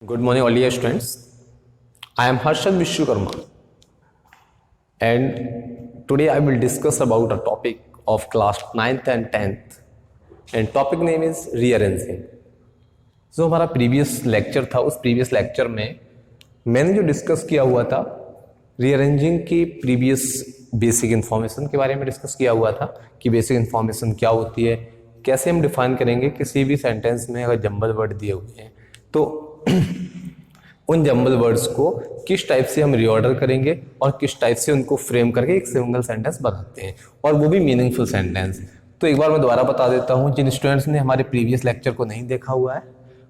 Good morning, all dear students. I am Harshad Vishwakarma, and today I will discuss about a topic of class 9th and 10th, and topic name is rearranging. जो हमारा previous lecture था, उस previous lecture में मैंने जो discuss किया हुआ था रीअरेंजिंग की प्रीवियस बेसिक इन्फॉर्मेशन के बारे में डिस्कस किया हुआ था कि बेसिक इन्फॉर्मेशन क्या होती है, कैसे हम डिफाइन करेंगे किसी भी सेंटेंस में अगर जंबल वर्ड दिए हुए हैं तो उन जंबल वर्ड्स को किस टाइप से हम रीऑर्डर करेंगे और किस टाइप से उनको फ्रेम करके एक सिंगल सेंटेंस बनाते हैं, और वो भी मीनिंगफुल सेंटेंस। तो एक बार मैं दोबारा बता देता हूँ, जिन स्टूडेंट्स ने हमारे प्रीवियस लेक्चर को नहीं देखा हुआ है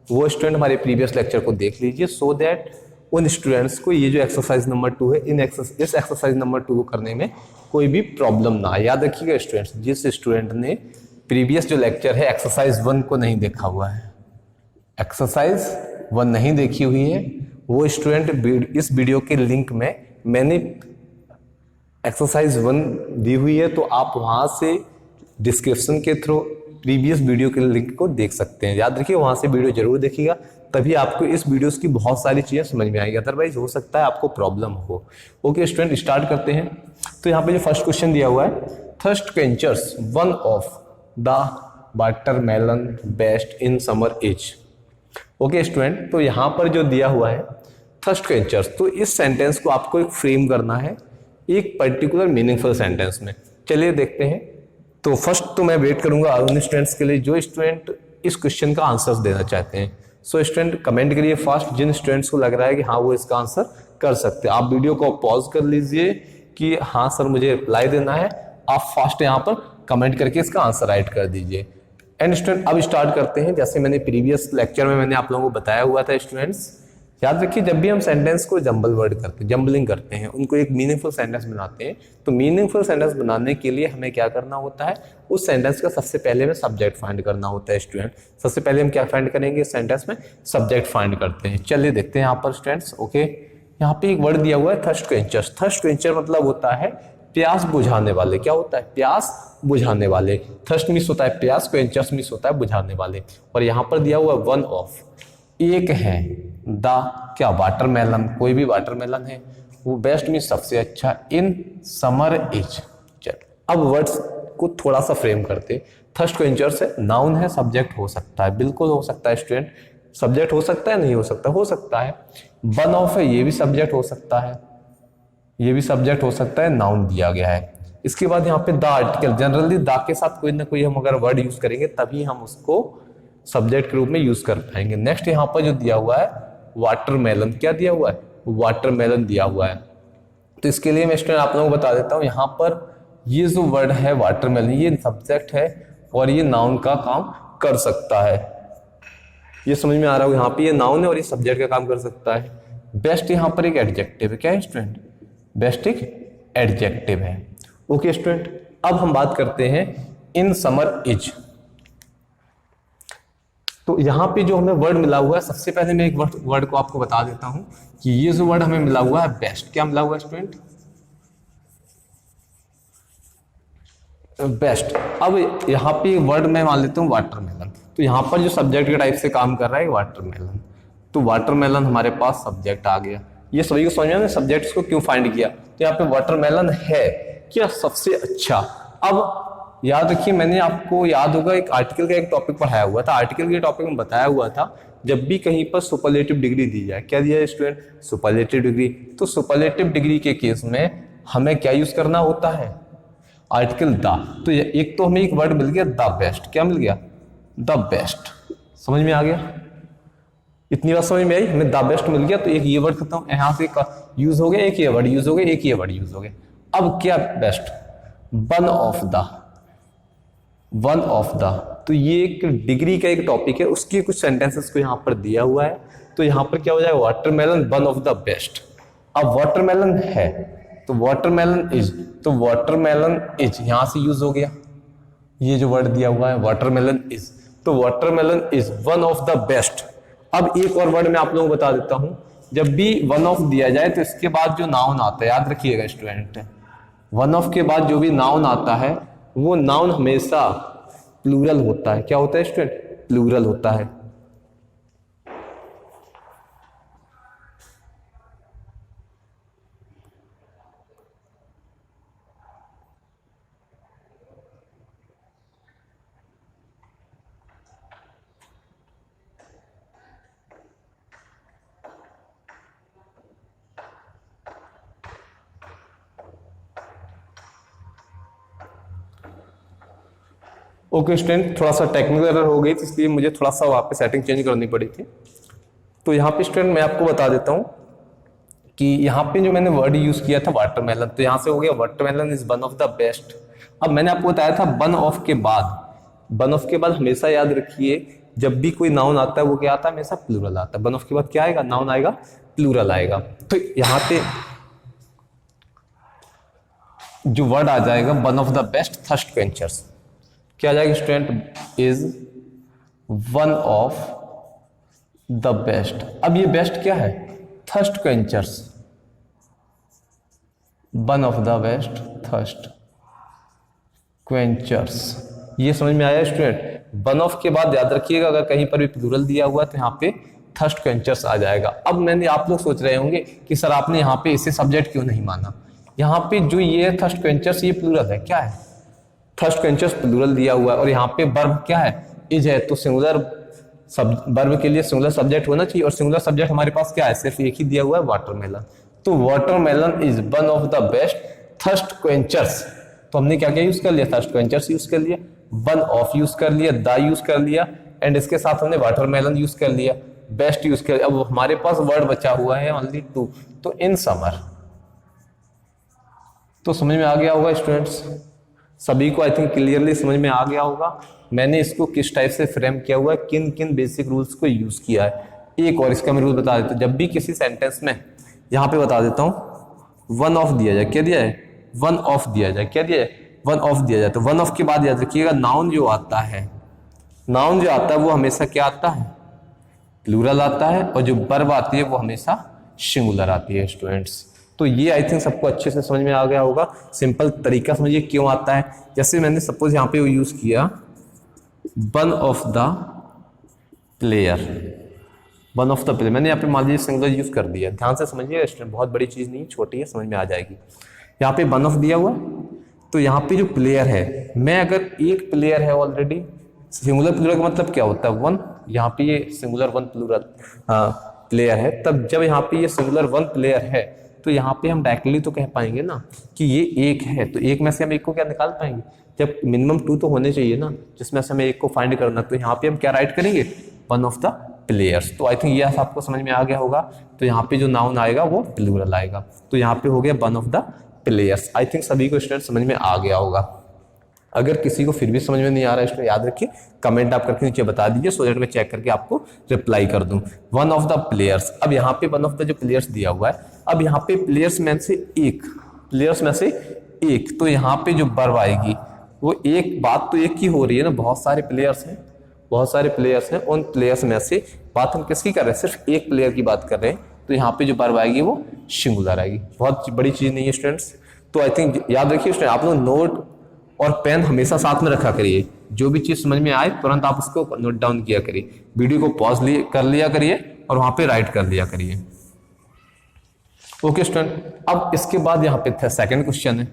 वो स्टूडेंट हमारे प्रीवियस लेक्चर को देख लीजिए, सो दैट उन स्टूडेंट्स को ये जो एक्सरसाइज नंबर 2 है इस एक्सरसाइज नंबर 2 को करने में कोई भी प्रॉब्लम ना आए। याद रखिएगा स्टूडेंट्स, जिस स्टूडेंट ने प्रीवियस जो लेक्चर है एक्सरसाइज 1 को नहीं देखा हुआ है, एक्सरसाइज 1 नहीं देखी हुई है, वो स्टूडेंट इस वीडियो के लिंक में मैंने एक्सरसाइज 1 दी हुई है, तो आप वहां से डिस्क्रिप्शन के थ्रू प्रीवियस वीडियो के लिंक को देख सकते हैं। याद रखिए वहां से वीडियो जरूर देखिएगा, तभी आपको इस वीडियोस की बहुत सारी चीजें समझ में आएगी, अदरवाइज हो सकता है आपको प्रॉब्लम हो। ओके स्टूडेंट, स्टार्ट करते हैं। तो यहाँ पे जो फर्स्ट क्वेश्चन दिया हुआ है, thirst quenchers one of the watermelon best in summer age. Okay student, तो यहाँ पर जो दिया हुआ है थर्स्ट क्वेंचर्स, तो इस सेंटेंस को आपको एक फ्रेम करना है एक पर्टिकुलर मीनिंगफुल सेंटेंस में। चलिए देखते हैं। तो फर्स्ट तो मैं वेट करूंगा उन स्टूडेंट्स के लिए जो स्टूडेंट इस क्वेश्चन का आंसर देना चाहते हैं। सो स्टूडेंट कमेंट करिए फास्ट, जिन स्टूडेंट्स को लग रहा है कि हाँ वो इसका आंसर कर सकते हैं। आप वीडियो को पॉज कर लीजिए कि हाँ सर मुझे रिप्लाई देना है, आप फास्ट यहाँ पर कमेंट करके इसका आंसर राइट कर दीजिए। एंड स्टूडेंट अब स्टार्ट करते हैं। जैसे मैंने प्रीवियस लेक्चर में मैंने आप लोगों को बताया हुआ था स्टूडेंट्स, याद रखिए जब भी हम सेंटेंस को जंबल वर्ड करते हैं, जंबलिंग करते हैं, उनको एक मीनिंगफुल सेंटेंस बनाते हैं, तो मीनिंगफुल सेंटेंस बनाने के लिए हमें क्या करना होता है, उस सेंटेंस का सबसे पहले में सब्जेक्ट फाइंड करना होता है स्टूडेंट। सबसे पहले हम क्या फाइंड करेंगे, सेंटेंस में सब्जेक्ट फाइंड करते हैं। चलिए देखते हैं यहाँ पर स्टूडेंट्स। ओके, यहाँ पे एक वर्ड दिया हुआ है थर्स्ट क्वेंचर्स। थर्स्ट क्वेंचर मतलब होता है प्यास बुझाने वाले। क्या होता है, प्यास बुझाने वाले। थर्स्ट मिस होता है प्यास, क्वेंचर्स मिस होता है बुझाने वाले। और यहाँ पर दिया हुआ वन ऑफ, एक है, द क्या वाटरमेलन, कोई भी वाटरमेलन है, वो बेस्ट में सबसे अच्छा, इन समर एज। चल अब वर्ड्स को थोड़ा सा फ्रेम करते। थर्स्ट क्वेंचर से नाउन है, सब्जेक्ट हो सकता है, बिल्कुल हो सकता है स्टूडेंट, सब्जेक्ट हो सकता है, नहीं हो सकता, हो सकता है। वन ऑफ है, ये भी सब्जेक्ट हो सकता है, ये भी सब्जेक्ट हो सकता है, नाउन दिया गया है। इसके बाद यहाँ पे द आर्टिकल, जनरली द के साथ कोई ना कोई हम अगर वर्ड यूज करेंगे तभी हम उसको सब्जेक्ट के रूप में यूज कर पाएंगे। नेक्स्ट यहाँ पर जो दिया हुआ है वाटरमेलन, क्या दिया हुआ है, वाटरमेलन दिया हुआ है। तो इसके लिए मैं स्टूडेंट आप लोगों को बता देता हूँ, यहाँ पर ये जो वर्ड है वाटरमेलन, ये सब्जेक्ट है और ये नाउन का काम कर सकता है। ये समझ में आ रहा हो, यहाँ पे ये नाउन है और ये सब्जेक्ट का काम कर सकता है। बेस्ट यहाँ पर एक एडजेक्टिव है। क्या है स्टूडेंट, बेस्ट एक एडजेक्टिव है। ओके स्टूडेंट, अब हम बात करते हैं इन समर एज। तो यहाँ पे जो हमें वर्ड मिला हुआ है, सबसे पहले मैं एक वर्ड को आपको बता देता हूं कि ये जो वर्ड हमें मिला हुआ है बेस्ट, क्या मिला हुआ है स्टूडेंट, बेस्ट। अब यहाँ पे वर्ड मैं मान लेता हूँ वाटरमेलन, तो यहाँ पर जो सब्जेक्ट के टाइप से काम कर रहा है वाटरमेलन, तो वाटरमेलन हमारे पास सब्जेक्ट आ गया। ये सभी को समझ में सब्जेक्ट्स को क्यों फाइंड किया, तो यहाँ पे वाटरमेलन है क्या सबसे अच्छा। अब याद रखिए मैंने आपको याद होगा एक आर्टिकल का एक टॉपिक पढ़ाया हुआ था, आर्टिकल के टॉपिक में बताया हुआ था जब भी कहीं पर सुपरलेटिव डिग्री दी जाए, क्या दिया है स्टूडेंट, सुपरलेटिव डिग्री। तो सुपरलेटिव डिग्री के केस में हमें क्या यूज करना होता है, आर्टिकल द। तो एक तो हमें एक वर्ड मिल गया द बेस्ट, क्या मिल गया, द बेस्ट। समझ में आ गया, इतनी बात समझ में आई, हमें द बेस्ट मिल गया, तो एक ये वर्ड खत्म, यहाँ से यूज हो गया, एक ये वर्ड यूज हो गया, एक ये वर्ड यूज हो गया। अब क्या best, one of the, one of the, तो ये एक डिग्री का एक टॉपिक है, उसकी कुछ सेंटेंसेस को यहाँ पर दिया हुआ है। तो यहाँ पर क्या हो जाएगा, watermelon one of the best. अब वाटरमेलन है तो वाटरमेलन इज, तो वाटरमेलन इज यहां से यूज हो गया, ये जो वर्ड दिया हुआ है वाटरमेलन इज, तो watermelon is one of the best. अब एक और वर्ड मैं आप लोगों को बता देता हूं, जब भी वन ऑफ दिया जाए तो इसके बाद जो नाउन आता है, याद रखिएगा स्टूडेंट, वन ऑफ के बाद जो भी नाउन आता है वो नाउन हमेशा प्लूरल होता है। क्या होता है स्टूडेंट, प्लूरल होता है। ओके स्टूडेंट, थोड़ा सा टेक्निकल एरर हो गई, तो इसलिए मुझे थोड़ा सा वहाँ पे सेटिंग चेंज करनी पड़ी थी। तो यहाँ पे स्टूडेंट मैं आपको बता देता हूँ कि यहाँ पे जो मैंने वर्ड यूज किया था वाटरमेलन, तो यहाँ से हो गया watermelon is one of the best. अब मैंने आपको बताया था वन ऑफ के बाद हमेशा याद रखिए, जब भी कोई नाउन आता है वो क्या आता है, हमेशा प्लूरल आता है। वन ऑफ के बाद क्या आएगा, नाउन आएगा, प्लूरल आएगा। तो यहाँ पे जो वर्ड आ जाएगा one of the best thirst quenchers, क्या आ जाएगा student, is one of the best. अब ये बेस्ट क्या है, thirst quenchers, one of the best thirst quenchers. ये समझ में आया स्टूडेंट। वन ऑफ के बाद याद रखिएगा अगर कहीं पर भी प्लूरल दिया हुआ है तो यहाँ पे थर्स्ट क्वेंचर्स आ जाएगा। अब मैंने, आप लोग सोच रहे होंगे कि सर आपने यहाँ पे इसे सब्जेक्ट क्यों नहीं माना। यहाँ पे जो ये थर्स्ट क्वेंचर्स, ये प्लूरल है, क्या है, थर्स्ट क्वेंचर्स प्लूरल दिया हुआ है, और यहाँ पे वर्ब क्या है, इज है, तो सिंगुलर वर्ब के लिए सिंगुलर सब्जेक्ट होना चाहिए, और सिंगुलर सब्जेक्ट हमारे पास क्या है, सिर्फ एक ही दिया हुआ है, वाटरमेलन। तो watermelon is one of the best thirst quenchers. तो हमने क्या क्या यूज कर लिया, थर्स्ट क्वेंचर्स यूज कर लिया, वन ऑफ यूज कर लिया, द यूज कर लिया, एंड इसके साथ हमने वाटरमेलन यूज कर लिया, बेस्ट यूज कर लिया। अब हमारे पास वर्ड बचा हुआ है ओनली 2, तो इन समर। तो समझ में आ गया होगा स्टूडेंट्स, सभी को आई थिंक क्लियरली समझ में आ गया होगा मैंने इसको किस टाइप से फ्रेम किया हुआ है, किन किन बेसिक रूल्स को यूज किया है। एक और इसका मैं रूल बता देता हूँ, जब भी किसी सेंटेंस में, यहाँ पे बता देता हूँ, वन ऑफ दिया जाए, क्या दिया है, वन ऑफ दिया जाए, क्या दिया है, वन ऑफ दिया जाए, तो वन ऑफ के बाद याद रखिएगा नाउन जो आता है, नाउन जो आता है वो हमेशा क्या आता है, प्लूरल आता है, और जो वर्ब आती है वो हमेशा सिंगुलर आती है स्टूडेंट्स। तो ये आई थिंक सबको अच्छे से समझ में आ गया होगा। सिंपल तरीका समझिए क्यों आता है। जैसे मैंने सपोज यहाँ पे यूज किया one of the player, one of the player, मैंने यहाँ पे मान लीजिए सिंगुलर यूज कर दिया, ध्यान से समझिए स्टूडेंट, बहुत बड़ी चीज नहीं है, छोटी है, समझ में आ जाएगी। यहाँ पे वन ऑफ दिया हुआ, तो यहाँ पे जो प्लेयर है, मैं अगर एक प्लेयर है ऑलरेडी, सिंगुलर प्लूरल का मतलब क्या होता है, वन, यहाँ पे ये सिंगुलर वन प्लूरल प्लेयर है, तब जब यहाँ पे ये सिंगुलर वन प्लेयर है, तो यहाँ पे हम डायरेक्टली तो कह पाएंगे ना कि ये एक है, तो एक में से हम एक को क्या निकाल पाएंगे, जब मिनिमम 2 तो होने चाहिए ना, जिसमें से हमें एक को फाइंड करना, तो यहाँ पे हम क्या राइट करेंगे, वन ऑफ द प्लेयर्स। तो आई थिंक ये आपको समझ में आ गया होगा। तो यहाँ पे जो नाउन आएगा वो प्लूरल आएगा, तो यहाँ पे हो गया one of the players. I think सभी को स्टूडेंट समझ में आ गया होगा। अगर किसी को फिर भी समझ में नहीं आ रहा है स्टूडेंट, याद रखिए कमेंट आप करके नीचे बता दीजिए, सो दैट मैं चेक करके आपको रिप्लाई कर दूं। वन ऑफ द प्लेयर्स, अब यहाँ पे वन ऑफ द जो प्लेयर्स दिया हुआ है, अब यहाँ पे प्लेयर्स में से एक, प्लेयर्स में से एक, तो यहाँ पे जो वर्ब आएगी वो एक, बात तो एक ही हो रही है ना, बहुत सारे प्लेयर्स हैं, बहुत सारे प्लेयर्स हैं, उन प्लेयर्स में से बात हम किसकी कर रहे हैं, सिर्फ एक प्लेयर की बात कर रहे हैं, तो यहाँ पे जो वर्ब आएगी वो सिंगुलर आएगी। बहुत बड़ी चीज नहीं है स्टूडेंट्स। तो आई थिंक याद रखिए स्टूडेंट, आप लोग नोट और पेन हमेशा साथ में रखा करिए, जो भी चीज समझ में आए तुरंत आप उसको नोट डाउन किया करिए, वीडियो को पॉज कर लिया करिए और वहां पे राइट कर लिया करिए। ओके स्टूडेंट, अब इसके बाद यहाँ पे सेकंड क्वेश्चन है।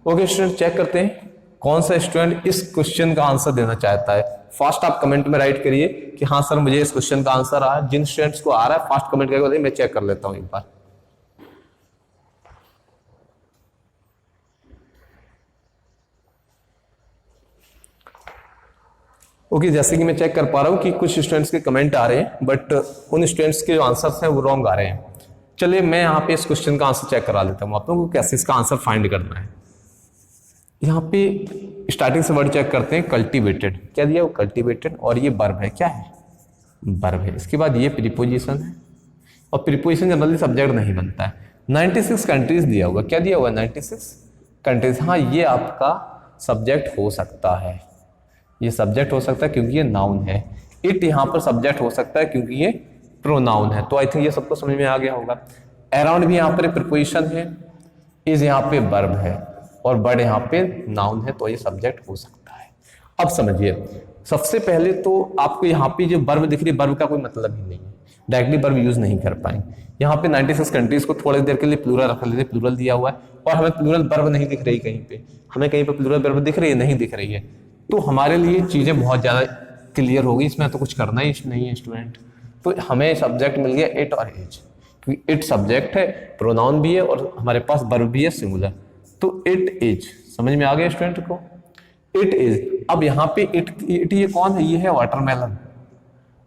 ओके स्टूडेंट, चेक करते हैं कौन सा स्टूडेंट इस क्वेश्चन का आंसर देना चाहता है। फास्ट आप कमेंट में राइट करिए कि हाँ सर मुझे इस क्वेश्चन का आंसर आ रहा है। जिन स्टूडेंट्स को आ रहा है फास्ट कमेंट करके बताइए, मैं चेक कर लेता हूँ एक बार। ओके, जैसे कि मैं चेक कर पा रहा हूँ कि कुछ स्टूडेंट्स के कमेंट आ रहे हैं, बट उन स्टूडेंट्स के जो आंसर्स हैं वो रॉन्ग आ रहे हैं। चलिए मैं यहाँ पे इस क्वेश्चन का आंसर चेक करा लेता हूँ आप लोगों को, कैसे इसका आंसर फाइंड करना है। यहाँ पे स्टार्टिंग से वर्ड चेक करते हैं, कल्टीवेटेड, क्या दिया वो कल्टीवेटेड, और ये वर्ब है, क्या है वर्ब है। इसके बाद ये प्रीपोजिशन है, और प्रीपोजिशन जनरली सब्जेक्ट नहीं बनता है। 96 कंट्रीज दिया होगा, क्या दिया हुआ है 96 कंट्रीज, हाँ ये आपका सब्जेक्ट हो सकता है, ये सब्जेक्ट हो सकता है क्योंकि ये नाउन है। इट यहाँ पर सब्जेक्ट हो सकता है क्योंकि ये प्रोनाउन है। तो आई थिंक ये सबको समझ में आ गया होगा। अराउंड भी यहाँ पर प्रीपोजिशन है, इज यहाँ पे वर्ब है, और बर्ड यहाँ पे नाउन है, तो ये सब्जेक्ट हो सकता है। अब समझिए, सबसे पहले तो आपको यहाँ पे जो वर्ब दिख रही है, वर्ब का कोई मतलब ही नहीं है, डायरेक्टली वर्ब यूज नहीं कर पाएंगे। यहाँ पे 96 कंट्रीज को थोड़ी देर के लिए प्लूरल रख लेते, प्लूरल दिया हुआ है, और हमें प्लूरल वर्ब नहीं दिख रही कहीं पे, हमें कहीं पे प्लूरल वर्ब दिख रही है, नहीं दिख रही है। तो हमारे लिए चीजें बहुत ज्यादा क्लियर होगी, इसमें तो कुछ करना ही नहीं है स्टूडेंट। तो हमें सब्जेक्ट मिल गया इट और एज, क्योंकि इट सब्जेक्ट है, प्रोनाउन भी है, और हमारे पास वर्ब भी है सिंगुलर, तो इट इज। समझ में आ गया स्टूडेंट को। It is. अब यहाँ पे इट ये कौन है? ये है वाटरमेलन।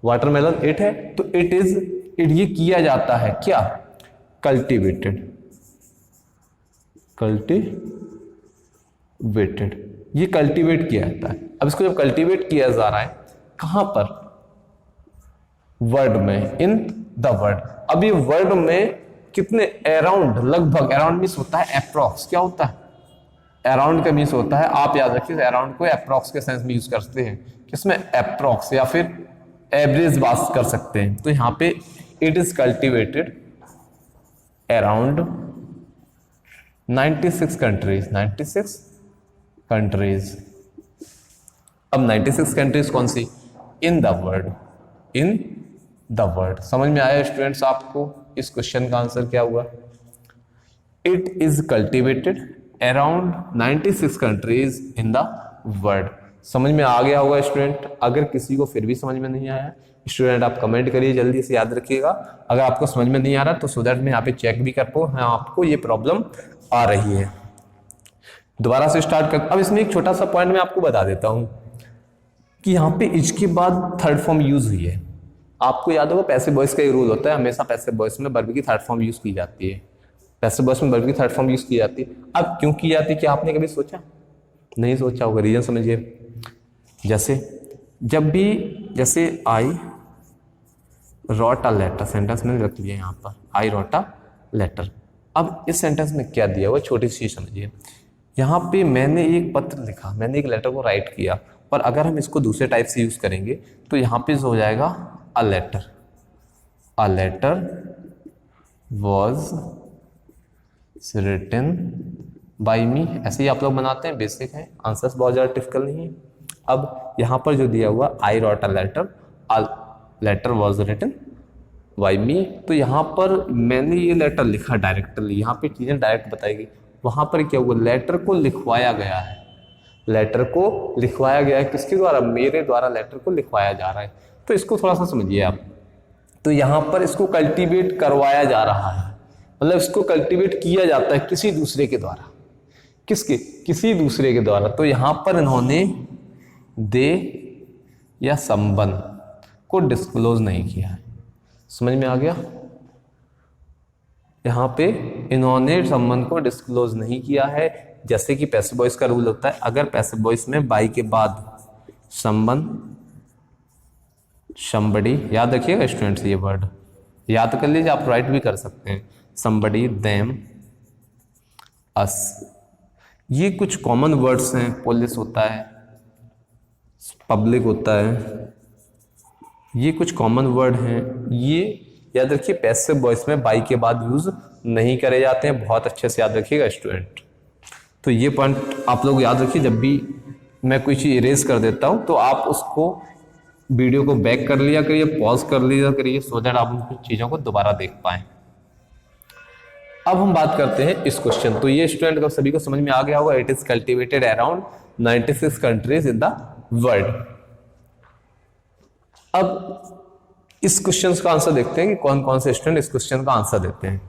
वाटरमेलन इट है, तो इट इज, इट ये किया जाता है क्या? कल्टीवेटेड, कल्टीवेटेड, ये कल्टीवेट किया जाता है। अब इसको जब कल्टीवेट किया जा रहा है कहां पर? वर्ड में, इन द वर्ड। अब ये वर्ड में कितने? अराउंड, लगभग। अराउंड मीन्स होता है अप्रॉक्स। क्या होता है? अराउंड का मीन्स होता है, आप याद रखिए अराउंड को अप्रॉक्स के सेंस में यूज करते हैं, किसमें? अप्रॉक्स, या फिर एवरेज बात कर सकते हैं। तो यहां पे it is cultivated around 96 countries, 96 countries. अब 96 कंट्रीज कौन सी? In the world, in the world. समझ में आया स्टूडेंट्स आपको इस क्वेश्चन का आंसर क्या हुआ? It is cultivated around 96 countries in the world. समझ में आ गया होगा स्टूडेंट। अगर किसी को फिर भी समझ में नहीं आया स्टूडेंट, आप कमेंट करिए, जल्दी से याद रखिएगा। अगर आपको समझ में नहीं आ रहा तो सो दैट मैं यहाँ पे चेक भी कर पाऊँ हाँ आपको ये प्रॉब्लम आ रही है। दोबारा से स्टार्ट कर। अब इसमें एक छोटा सा पॉइंट मैं आपको बता देता हूं कि यहाँ पे इज के बाद थर्ड फॉर्म यूज हुई है। आपको याद होगा पैसिव वॉइस का ये रूल होता है, हमेशा पैसिव वॉइस में वर्ब की थर्ड फॉर्म यूज की जाती है। पैसिव वॉइस में वर्ब की थर्ड फॉर्म यूज की जाती है। अब क्यों की जाती है, क्या आपने कभी सोचा? नहीं सोचा होगा। रीजन समझिए। जैसे जब भी, जैसे आई रॉट अ लेटर, सेंटेंस में रख लिया यहाँ पर, आई रॉट अ लेटर। अब इस सेंटेंस में क्या दिया हुआ, छोटी सी समझिए। यहाँ पे मैंने एक पत्र लिखा, मैंने एक लेटर को राइट किया, पर अगर हम इसको दूसरे टाइप से यूज करेंगे तो यहाँ पे हो जाएगा a letter. A letter was written by me. ऐसे ही आप लोग बनाते हैं, बेसिक है, आंसर्स बहुत ज़्यादा डिफिकल्ट नहीं है। अब यहाँ पर जो दिया हुआ I wrote a letter, a letter was written by me, तो यहाँ पर मैंने ये लेटर लिखा डायरेक्टली, यहाँ पे चीज़ें डायरेक्ट बताई गई। वहाँ पर क्या हुआ? लेटर को लिखवाया गया है। लेटर को लिखवाया गया है किसके द्वारा? मेरे द्वारा लेटर को लिखवाया जा रहा है। तो इसको थोड़ा सा समझिए आप। तो यहाँ पर इसको कल्टीवेट करवाया जा रहा है, मतलब इसको कल्टीवेट किया जाता है किसी दूसरे के द्वारा। किसके? किसी दूसरे के द्वारा। तो यहाँ पर इन्होंने दे या संबंध को डिस्क्लोज नहीं किया है। समझ में आ गया? यहाँ पे इन्होंने संबंध को डिस्क्लोज नहीं किया है। जैसे कि पैसिव वॉइस का रूल होता है, अगर पैसिव वॉइस में बाई के बाद संबंध, somebody, याद रखिएगा स्टूडेंट्स, ये वर्ड याद कर लीजिए, आप राइट भी कर सकते हैं। somebody, them, us, ये कुछ कॉमन वर्ड्स हैं। पुलिस होता है, पब्लिक होता है, ये कुछ कॉमन वर्ड हैं। ये याद रखिए पैसिव वॉइस में बाई के बाद यूज नहीं करे जाते हैं। बहुत अच्छे से याद रखिएगा स्टूडेंट। तो ये पॉइंट आप लोग याद रखिए। जब भी मैं कोई चीज इरेज कर देता हूं तो आप उसको वीडियो को बैक कर लिया करिए, पॉज कर लिया करिए, सो दैट आप उन चीजों को दोबारा देख पाएं। अब हम बात करते हैं इस क्वेश्चन। तो ये स्टूडेंट को सभी को समझ में आ गया होगा। It is cultivated around 96 countries in the world. अब इस क्वेश्चन का आंसर देखते हैं कि कौन कौन से स्टूडेंट इस क्वेश्चन का आंसर देते हैं।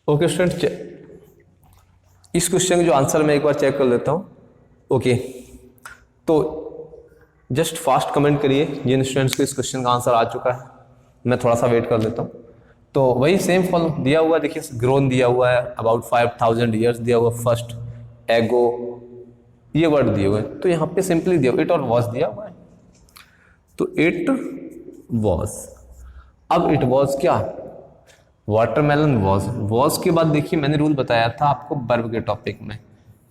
ओके स्टूडेंट, इस क्वेश्चन का जो आंसर मैं एक बार चेक कर लेता हूं। ओके, तो जस्ट फास्ट कमेंट करिए जिन स्टूडेंट्स को इस क्वेश्चन का आंसर आ चुका है। मैं थोड़ा सा वेट कर लेता हूं। तो वही सेम फॉलो दिया हुआ, देखिए ग्रोन दिया हुआ है, अबाउट 5000 ईयर्स दिया हुआ, फर्स्ट एगो, ये वर्ड दिए हुए हैं। तो यहाँ पे सिंपली दिया इट और वॉज दिया हुआ है। तो इट वॉज, अब इट वॉज क्या? Watermelon was. वॉज के बाद देखिए मैंने रूल बताया था आपको वर्ब के टॉपिक में,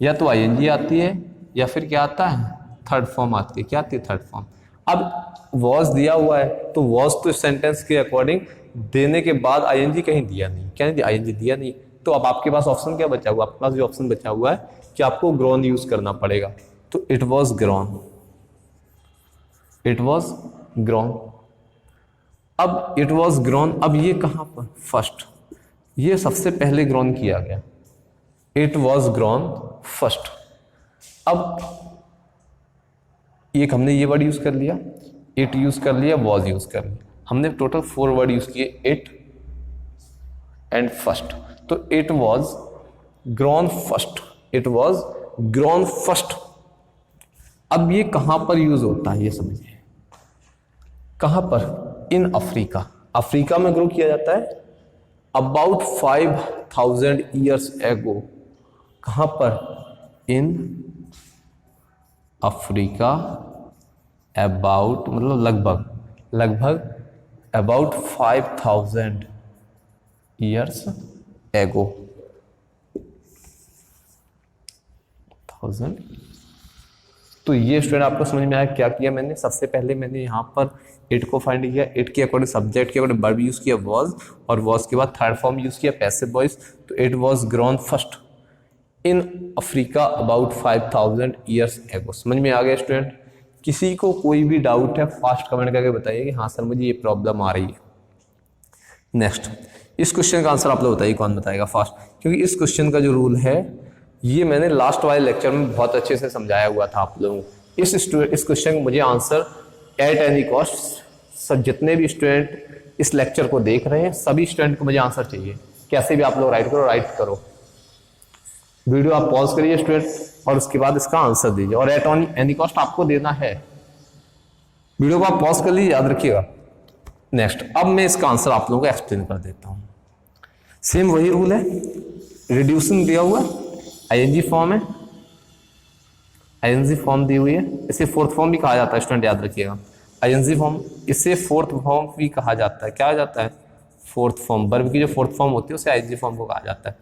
या तो आईएनजी आती है या फिर क्या आता है? थर्ड फॉर्म आती है। क्या आती है? Third form. अब वॉज दिया हुआ है तो वॉज तो सेंटेंस के अकॉर्डिंग देने के बाद आईएनजी कहीं दिया नहीं। क्या नहीं दिया? आईएनजी दिया नहीं। तो अब आपके पास ऑप्शन क्या बचा हुआ? आपके पास जो ऑप्शन बचा हुआ है कि आपको ग्रोन यूज करना पड़ेगा। तो it was grown, it was grown. अब इट वॉज ग्रोन, अब ये कहां पर? फर्स्ट, ये सबसे पहले ग्रोन किया गया। It was grown first. अब एक हमने ये वर्ड यूज कर लिया, इट यूज कर लिया, वॉज यूज कर लिया। हमने टोटल 4 वर्ड यूज किए, इट, एंड फर्स्ट, तो it was grown first, it was grown first. अब ये कहां पर यूज होता है ये समझिए, कहां पर? इन अफ्रीका, अफ्रीका में ग्रो किया जाता है अबाउट 5000 ईयर्स एगो। कहां पर? इन अफ्रीका, अबाउट मतलब लगभग अबाउट 5000 ईयर्स एगो, 1000। तो ये स्टूडेंट आपको समझ में आया क्या किया मैंने? सबसे पहले मैंने यहाँ पर इट को फाइंड किया, इट के अकॉर्डिंग सब्जेक्ट के अकॉर्डिंग वर्ब यूज किया वॉज, और वॉज के बाद थर्ड फॉर्म यूज किया पैसिव वॉइस। तो it was grown first in Africa about 5000 years ago. समझ में आ गया स्टूडेंट? किसी को कोई भी डाउट है फास्ट कमेंट करके बताइए कि हाँ सर मुझे ये प्रॉब्लम आ रही है। नेक्स्ट, इस क्वेश्चन का आंसर आप लोग बताइए, कौन बताएगा फास्ट? क्योंकि इस क्वेश्चन का जो रूल है ये मैंने लास्ट वाले लेक्चर में बहुत अच्छे से समझाया हुआ था आप लोगों को। इस क्वेश्चन का मुझे आंसर एट एनी कॉस्ट, जितने भी स्टूडेंट इस लेक्चर को देख रहे हैं सभी स्टूडेंट को मुझे आंसर चाहिए। कैसे भी आप लोग राइट करो। वीडियो आप पॉज करिए स्टूडेंट और उसके बाद इसका आंसर दीजिए, और एट एनी कॉस्ट आपको देना है। वीडियो को आप पॉज कर लीजिए, याद रखिएगा। नेक्स्ट, अब मैं इसका आंसर आप लोगों को एक्सप्लेन कर देता हूं। सेम वही रूल है, रिड्यूसिंग दिया हुआ आईएनजी फॉर्म है, आईएनजी फॉर्म दी हुई है, इसे फोर्थ फॉर्म भी कहा जाता है स्टूडेंट, याद रखिएगा। आईएनजी फॉर्म, इसे फोर्थ फॉर्म भी कहा जाता है। क्या आ जाता है? Fourth form. वर्ब की जो फोर्थ फॉर्म होती है उसे आईएनजी फॉर्म को कहा जाता है।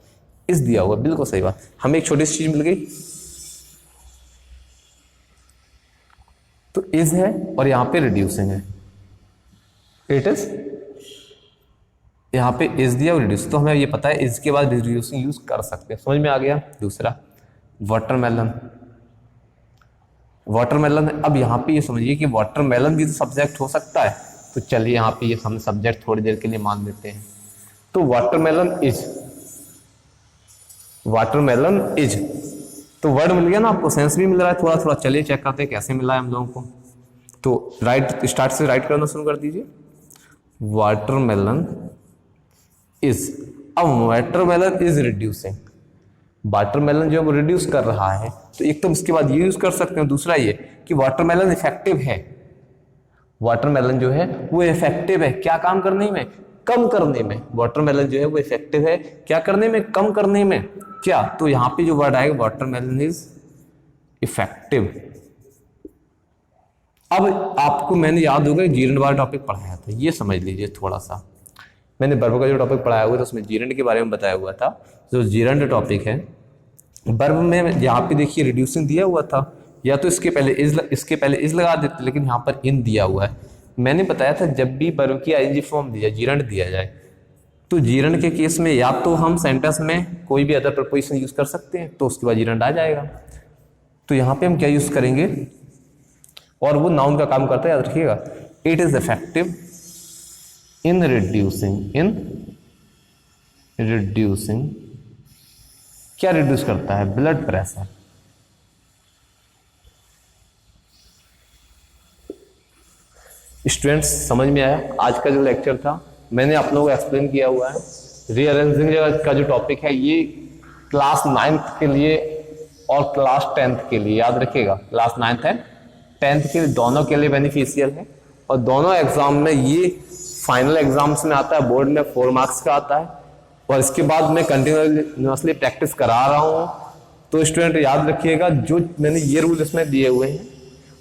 इस दिया हुआ, बिल्कुल सही बात। हमें एक छोटी सी चीज मिल गई, तो इज है और यहां पे रिड्यूसिंग है, इट इज, यहां पे इज दिया और रिड्यूस, तो हमें ये पता है इज के बाद रिड्यूसिंग यूज कर सकते हैं। समझ में आ गया? दूसरा, वाटरमेलन, वाटरमेलन है। अब यहां पे ये समझिए कि वाटरमेलन भी तो सब्जेक्ट हो सकता है, तो चलिए यहां पे ये हम सब्जेक्ट थोड़ी देर के लिए मान लेते हैं। तो वाटरमेलन इज, वाटरमेलन इज, तो वर्ड मिल गया ना आपको, सेंस भी मिल रहा है थोड़ा थोड़ा। चलिए चेक करते हैं कैसे मिला है हम लोगों को। तो राइट, स्टार्ट से राइट करना शुरू कर दीजिए। वाटरमेलन इज, अब वाटरमेलन इज रिड्यूसिंग, वाटरमेलन जो रिड्यूस कर रहा है, तो एक तो इसके बाद ये यूज कर सकते हैं, दूसरा ये कि वाटरमेलन इफेक्टिव है। वाटरमेलन जो है वो इफेक्टिव है क्या काम करने में? कम करने में। वाटरमेलन जो है वो इफेक्टिव है क्या करने में? कम करने में। क्या? तो यहां पे जो वर्ड आएगा वाटरमेलन इज इफेक्टिव। अब आपको मैंने याद होगा जीरेंट वाला टॉपिक पढ़ाया था, ये समझ लीजिए थोड़ा सा। मैंने वर्ब का जो टॉपिक पढ़ाया हुआ था उसमें जीरेंट के बारे में बताया हुआ था। जो जीरेंट टॉपिक है वर्ब में, यहाँ पे देखिए रिड्यूसिंग दिया हुआ था, या तो इसके पहले इज लगा देते, लेकिन यहाँ पर इन दिया हुआ है। मैंने बताया था जब भी वर्ब की आईएनजी फॉर्म दिया, जीरेंट दिया जाए, तो जीरेंट के केस में या तो हम सेंटेंस में कोई भी अदर प्रपोजिशन यूज कर सकते हैं, तो उसके बाद जीरेंट आ जाएगा। तो यहाँ पे हम क्या यूज करेंगे, और वो नाउन का काम करता है, याद रखिएगा। It is effective in reducing, in reducing, क्या रिड्यूस करता है? Blood pressure. स्टूडेंट्स समझ में आया? आज का जो लेक्चर था मैंने आप लोगों को एक्सप्लेन किया हुआ है। रीअरेंजिंग का जो टॉपिक है ये क्लास 9th के लिए और क्लास 10th के लिए, याद रखिएगा। क्लास 9th एंड 10th के दोनों के लिए बेनिफिशियल है, और दोनों एग्जाम में ये फाइनल एग्जाम्स में आता है, बोर्ड में 4 मार्क्स का आता है, और इसके बाद मैं कंटिन्यूसली प्रैक्टिस करा रहा हूँ। तो स्टूडेंट याद रखिएगा, जो मैंने ये रूल इसमें दिए हुए हैं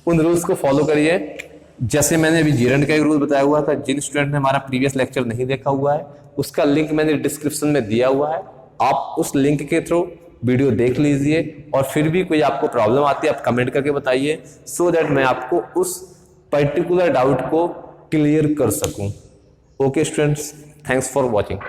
उन रूल्स को फॉलो करिए। जैसे मैंने अभी जीरेंट का एक रूल बताया हुआ था, जिन स्टूडेंट ने हमारा प्रीवियस लेक्चर नहीं देखा हुआ है उसका लिंक मैंने डिस्क्रिप्शन में दिया हुआ है, आप उस लिंक के थ्रू वीडियो देख लीजिए। और फिर भी कोई आपको प्रॉब्लम आती है आप कमेंट करके बताइए, सो दैट मैं आपको उस पर्टिकुलर डाउट को क्लियर कर सकूं। Okay students, thanks for watching.